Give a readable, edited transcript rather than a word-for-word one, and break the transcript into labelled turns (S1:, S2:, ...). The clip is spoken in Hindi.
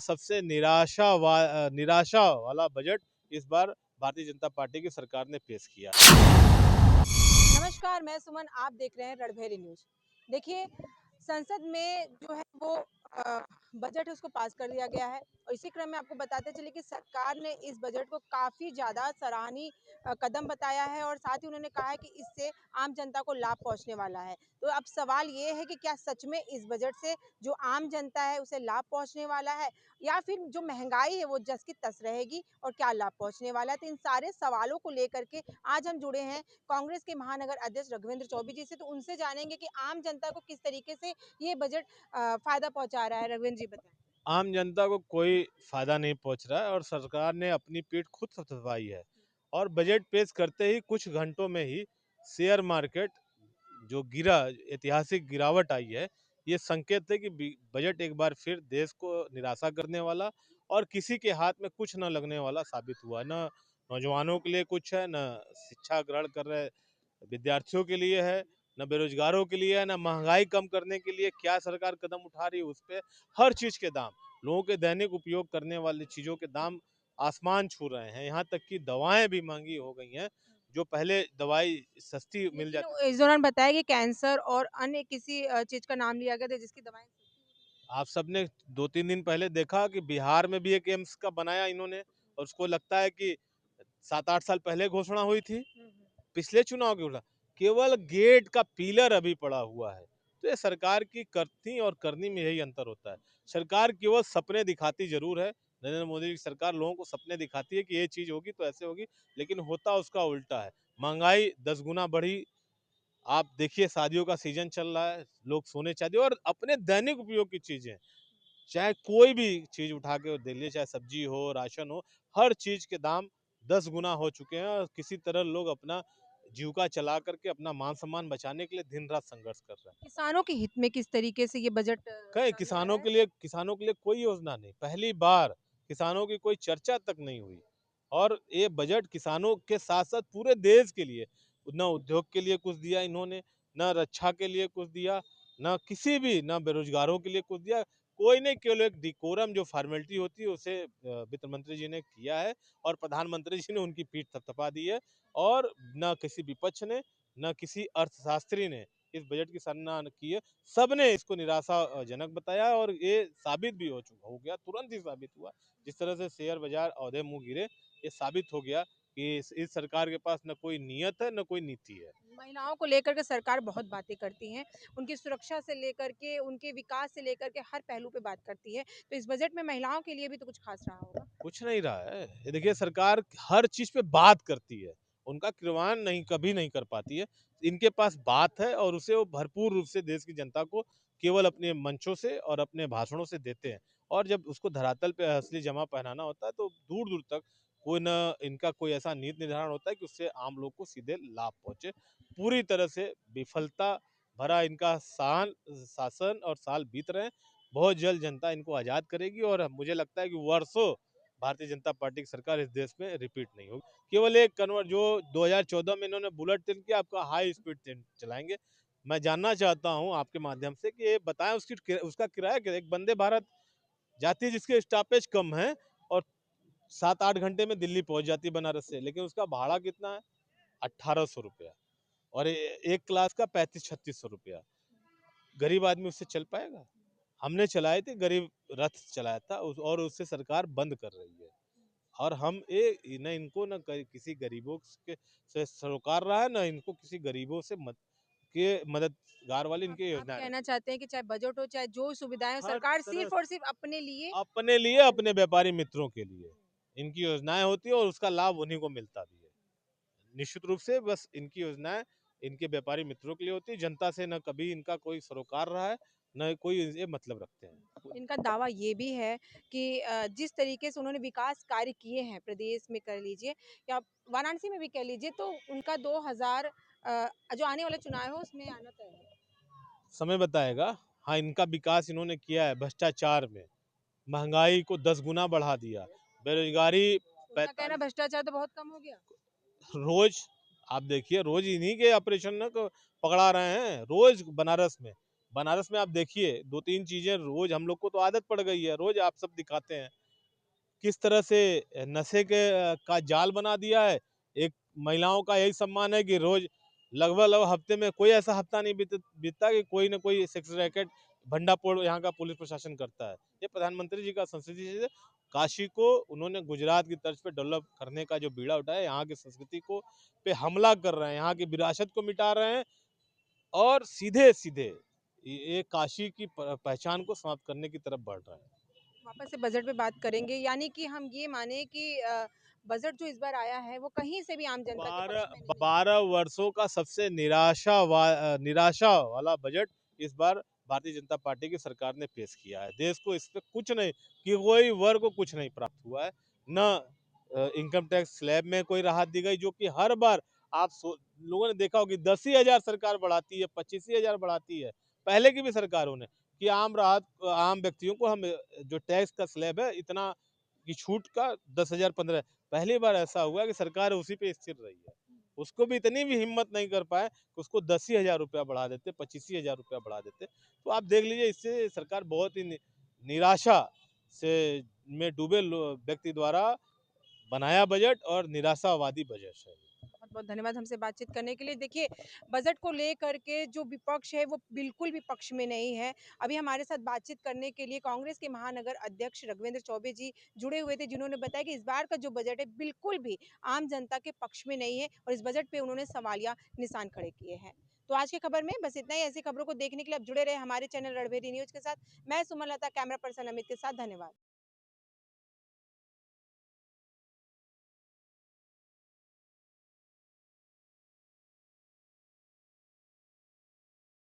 S1: सबसे निराशा वाला बजट इस बार भारतीय जनता पार्टी की सरकार ने पेश किया।
S2: नमस्कार, मैं सुमन, आप देख रहे हैं रणभेरी न्यूज। देखिए, संसद में जो है वो बजट है उसको पास कर दिया गया है और इसी क्रम में आपको बताते चले कि सरकार ने इस बजट को काफ़ी ज़्यादा सराहनीय कदम बताया है और साथ ही उन्होंने कहा है कि इससे आम जनता को लाभ पहुंचने वाला है। तो अब सवाल ये है कि क्या सच में इस बजट से जो आम जनता है उसे लाभ पहुंचने वाला है या फिर जो महंगाई है वो जस की तस रहेगी और क्या लाभ पहुंचने वाला है। तो इन सारे सवालों को लेकर के आज हम जुड़े हैं कांग्रेस के महानगर अध्यक्ष रघुवेंद्र चौबे जी से। तो उनसे जानेंगे कि आम जनता को किस तरीके से ये बजट फायदा पहुंचा रहा है। रघुवेंद्र जी बताएं।
S1: आम जनता को कोई फायदा नहीं पहुंच रहा है और सरकार ने अपनी पीठ खुद थपथपाई है। और बजट पेश करते ही कुछ घंटों में ही शेयर मार्केट जो गिरा, ऐतिहासिक गिरावट आई है, ये संकेत है कि बजट एक बार फिर देश को निराशा करने वाला और किसी के हाथ में कुछ न लगने वाला साबित हुआ। न नौजवानों के लिए कुछ है, न शिक्षा ग्रहण कर रहे विद्यार्थियों के लिए है, न बेरोजगारों के लिए है, न महंगाई कम करने के लिए क्या सरकार कदम उठा रही है उस पे। हर चीज के दाम, लोगों के दैनिक उपयोग करने वाली चीजों के दाम आसमान छू रहे हैं। यहाँ तक कि दवाएं भी महंगी हो गई हैं। जो पहले दवाई सस्ती मिल
S2: लेकिन
S1: जाती थी।
S2: इस दौरान बताया कि कैंसर और अन्य किसी चीज का नाम लिया गया था जिसकी दवाएं
S1: आप सबने 2-3 दिन पहले देखा कि बिहार में भी एक एम्स का बनाया इन्होंने, और उसको लगता है कि 7-8 साल पहले घोषणा हुई थी, पिछले चुनाव की घोषणा। केवल गेट का पिलर अभी पड़ा हुआ है। तो ये सरकार की करनी और करनी में यही अंतर होता है। सरकार केवल सपने दिखाती जरूर है। नरेंद्र मोदी की सरकार लोगों को सपने दिखाती है कि ये चीज होगी तो ऐसे होगी, लेकिन होता उसका उल्टा है। महंगाई 10 गुना बढ़ी। आप देखिए, शादियों का सीजन चल रहा है, लोग सोने चाहते और अपने दैनिक उपयोग की चीजें, चाहे कोई भी चीज उठा के दे लीजिए, चाहे सब्जी हो, राशन हो, हर चीज के दाम 10 गुना हो चुके हैं। और किसी तरह लोग अपना जीविका चला करके अपना मान सम्मान बचाने के लिए दिन रात संघर्ष कर रहे हैं।
S2: किसानों के हित में किस तरीके से ये बजट
S1: कहीं
S2: सामने आ रहा है।
S1: किसानों के लिए कोई योजना नहीं, पहली बार किसानों की कोई चर्चा तक नहीं हुई। और ये बजट किसानों के साथ साथ पूरे देश के लिए, न उद्योग के लिए कुछ दिया इन्होंने, न रक्षा के लिए कुछ दिया, न किसी भी, न बेरोजगारों के लिए कुछ दिया। कोई नहीं, केवल एक डिकोरम जो फॉर्मेलिटी होती है उसे वित्त मंत्री जी ने किया है और प्रधानमंत्री जी ने उनकी पीठ थपथपा दी है। और न किसी विपक्ष ने, न किसी अर्थशास्त्री ने इस बजट की सराहना की है। सबने इसको निराशाजनक बताया और ये साबित भी हो गया, तुरंत ही साबित हुआ। जिस तरह से शेयर बाजार औंधे मुंह गिरे, ये साबित हो गया कि इस सरकार के पास न कोई नियत है, न कोई नीति है।
S2: महिलाओं को लेकर के सरकार बहुत बातें करती है, उनकी सुरक्षा से लेकर के उनके विकास से लेकर के हर पहलू पे बात करती है। तो इस बजट में महिलाओं के लिए भी तो कुछ खास रहा होगा।
S1: कुछ नहीं रहा है। ये देखिए, सरकार हर चीज पे बात करती है, उनका क्रियान्वयन नहीं, कभी नहीं कर पाती है। इनके पास बात है और उसे वो भरपूर रूप से देश की जनता को केवल अपने मंचों से और अपने भाषणों से देते हैं। और जब उसको धरातल पे असली जमा पहनाना होता है तो दूर दूर तक कोई न इनका कोई ऐसा नीति निर्धारण होता है कि उससे आम लोग को सीधे लाभ पहुंचे। पूरी तरह से विफलता भरा इनका शासन और साल बीत रहे हैं। बहुत जल्द जनता इनको आजाद करेगी और मुझे लगता है कि वर्षों भारतीय जनता पार्टी की सरकार इस देश में रिपीट नहीं होगी। केवल एक कन्वर्ट जो 2014 में इन्होंने बुलेट ट्रेन किया, आपका हाई स्पीड ट्रेन चलाएंगे। मैं जानना चाहता हूं आपके माध्यम से कि ये बताएं उसका किराया क्या है? एक वंदे भारत जाती है जिसके स्टॉपेज कम है और 7-8 घंटे में दिल्ली पहुंच जाती है बनारस से, लेकिन उसका भाड़ा कितना है? 1800 रुपया। और एक क्लास का 3500-3600 रुपया। गरीब आदमी उससे चल पाएगा? हमने चलाए थे, गरीब रथ चलाया था और उससे सरकार बंद कर रही है। और हम ये न इनको न किसी गरीबों के से सरोकार रहा है, न इनको किसी गरीबों से मददगार वाली इनकी
S2: आप
S1: योजना है।
S2: कहना चाहते हैं कि चाहे बजट हो चाहे जो सुविधाएं हो,
S1: हर
S2: सरकार
S1: तरह
S2: सिर्फ और सिर्फ अपने लिए।
S1: अपने लिए, अपने व्यापारी मित्रों के लिए इनकी योजनाएं होती है और उसका लाभ उन्हीं को मिलता भी है। निश्चित रूप से बस इनकी योजनाएं इनके व्यापारी मित्रों के लिए होती है। जनता से न कभी इनका कोई सरोकार रहा है, न कोई ये मतलब रखते हैं।
S2: इनका दावा ये भी है कि जिस तरीके से उन्होंने विकास कार्य किए हैं प्रदेश में कर लीजिए या वाराणसी में भी कह लीजिए, तो उनका 2000 जो आने वाला चुनाव है उसमें आना तय है।
S1: समय बताएगा। हाँ, इनका विकास इन्होंने किया है भ्रष्टाचार में, महंगाई को 10 गुना बढ़ा दिया, बेरोजगारी
S2: उनका कहना
S1: 45।
S2: भ्रष्टाचार तो बहुत कम हो गया।
S1: रोज आप देखिए, रोज इन्हीं के ऑपरेशन को पकड़ा रहे हैं, रोज बनारस में बनारस में आप देखिए 2-3 चीज़ें रोज़ हम लोग को तो आदत पड़ गई है, रोज़ आप सब दिखाते हैं। किस तरह से नशे का जाल बना दिया है। एक महिलाओं का यही सम्मान है कि रोज़ लगभग-लगभग हफ्ते में कोई ऐसा हफ्ता नहीं बीतता कि कोई न कोई सेक्स रैकेट भंडाफोड़ यहाँ का पुलिस प्रशासन करता है। ये प्रधानमंत्री जी का संसदीय से काशी को उन्होंने गुजरात की तर्ज पे डेवलप करने का जो बीड़ा उठाया, यहाँ की संस्कृति को पे हमला कर रहे हैं, यहाँ की विरासत को मिटा रहे हैं और सीधे-सीधे ये काशी की पहचान को समाप्त करने की तरफ बढ़ रहे हैं।
S2: वापस से बजट पे बात करेंगे, यानी कि हम ये माने कि बजट जो इस बार आया है वो कहीं से भी आम जनता के पक्ष
S1: 12
S2: में नहीं है।
S1: 12 वर्षों का सबसे निराशा वाला बजट इस बार भारतीय जनता पार्टी की सरकार ने पेश किया है। देश को इस पे कुछ नहीं कि कोई वर्ग को कुछ नहीं प्राप्त हुआ है। न इनकम टैक्स स्लैब में कोई राहत दी गई जो कि हर बार आप लोगों ने देखा होगा कि 10 ही हज़ार सरकार बढ़ाती है, 25 ही हज़ार बढ़ाती है। पहले की भी सरकारों ने कि आम व्यक्तियों को हम जो टैक्स का स्लैब है इतना की छूट का 10,000 15 पहली बार ऐसा हुआ कि सरकार उसी पे स्थिर रही है। उसको भी इतनी भी हिम्मत नहीं कर पाए कि उसको 10 ही हज़ार रुपया बढ़ा देते, 25 ही हज़ार रुपया बढ़ा देते। तो आप देख लीजिए इससे सरकार बहुत ही निराशा से में डूबे व्यक्ति द्वारा बनाया बजट और निराशावादी बजट है।
S2: बहुत-बहुत धन्यवाद हमसे बातचीत करने के लिए। देखिए, बजट को लेकर के जो विपक्ष है वो बिल्कुल भी पक्ष में नहीं है। अभी हमारे साथ बातचीत करने के लिए कांग्रेस के महानगर अध्यक्ष रघुवेंद्र चौबे जी जुड़े हुए थे, जिन्होंने बताया कि इस बार का जो बजट है बिल्कुल भी आम जनता के पक्ष में नहीं है और इस बजट पे उन्होंने सवालिया निशान खड़े किए हैं। तो आज की खबर में बस इतना ही। ऐसी खबरों को देखने के लिए आप जुड़े रहे हमारे चैनल रणभेरी न्यूज़ के साथ। मैं सुमन लता, कैमरा पर्सन अमित के साथ। धन्यवाद।